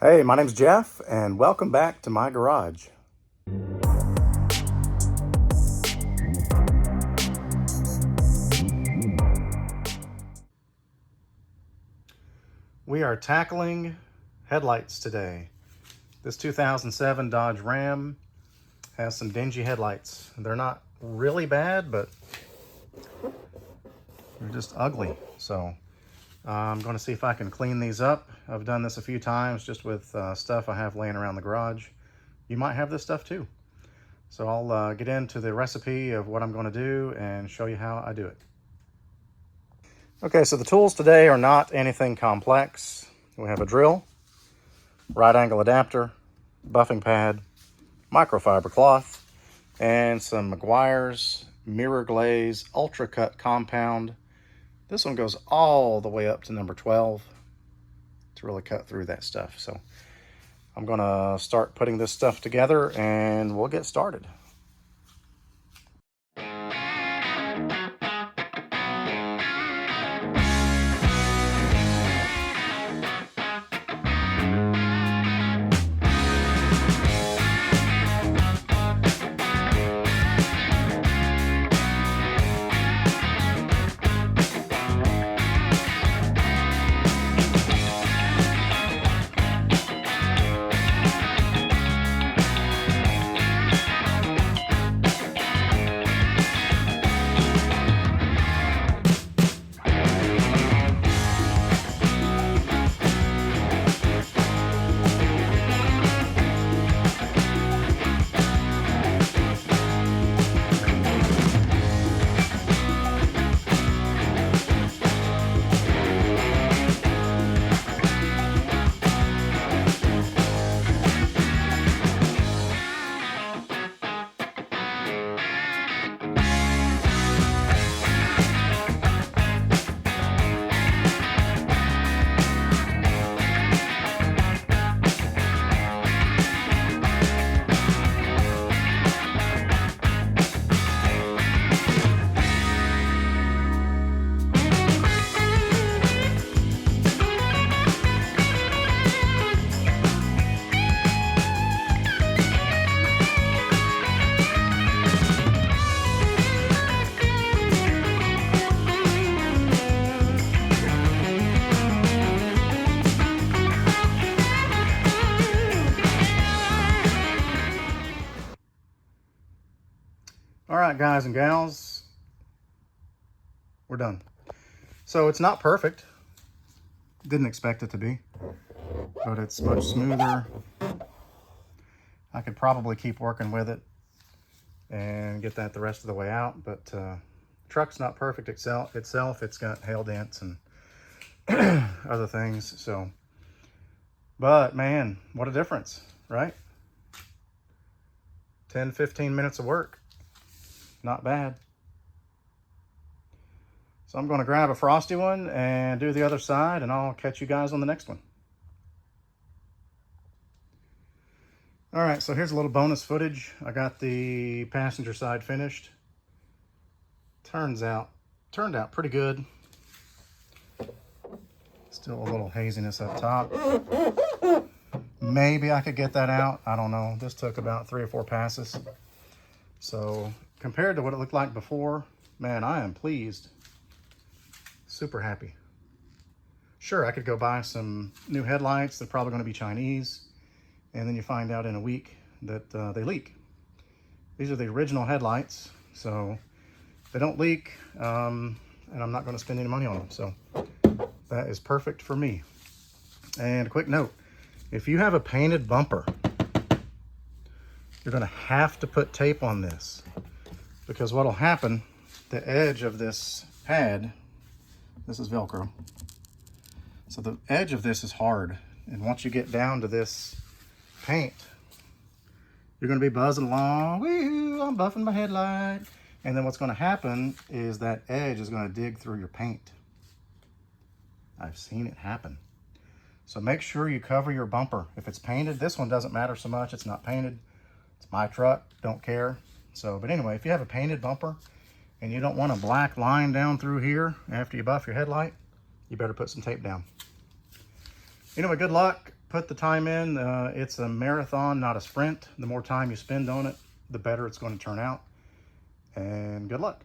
Hey, my name's Jeff, and welcome back to my garage. We are tackling headlights today. This 2007 Dodge Ram has some dingy headlights. They're not really bad, but they're just ugly. So I'm going to see if I can clean these up. I've done this a few times just with stuff I have laying around the garage. You might have this stuff too. So I'll get into the recipe of what I'm going to do and show you how I do it. Okay, so the tools today are not anything complex. We have a drill, right angle adapter, buffing pad, microfiber cloth, and some Meguiar's Mirror Glaze Ultra Cut Compound. This one goes all the way up to number 12 to really cut through that stuff. So I'm gonna start putting this stuff together and we'll get started. All right, guys and gals, we're done. So it's not perfect. Didn't expect it to be, but it's much smoother. I could probably keep working with it and get that the rest of the way out, but truck's not perfect itself. It's got hail dents and other things. So, but man, what a difference, right? 10-15 minutes of work. Not bad. So I'm going to grab a frosty one and do the other side, and I'll catch you guys on the next one. All right, so here's a little bonus footage. I got the passenger side finished. Turned out pretty good. Still a little haziness up top. Maybe I could get that out. I don't know. This took about 3 or 4 passes. So compared to what it looked like before, man, I am pleased. Super happy. Sure, I could go buy some new headlights. They're probably going to be Chinese. And then you find out in a week that they leak. These are the original headlights, so they don't leak, and I'm not going to spend any money on them. So that is perfect for me. And a quick note, if you have a painted bumper, you're going to have to put tape on this, because what will happen, the edge of this pad, this is Velcro, so the edge of this is hard, and once you get down to this paint, you're going to be buzzing along, woo, I'm buffing my headlight, and then what's going to happen is that edge is going to dig through your paint. I've seen it happen. So make sure you cover your bumper. If it's painted, this one doesn't matter so much. It's not painted. It's my truck, don't care. So, but anyway, if you have a painted bumper and you don't want a black line down through here after you buff your headlight, you better put some tape down. Anyway, good luck. put the time in. It's a marathon, not a sprint. The more time you spend on it, the better it's going to turn out. And good luck.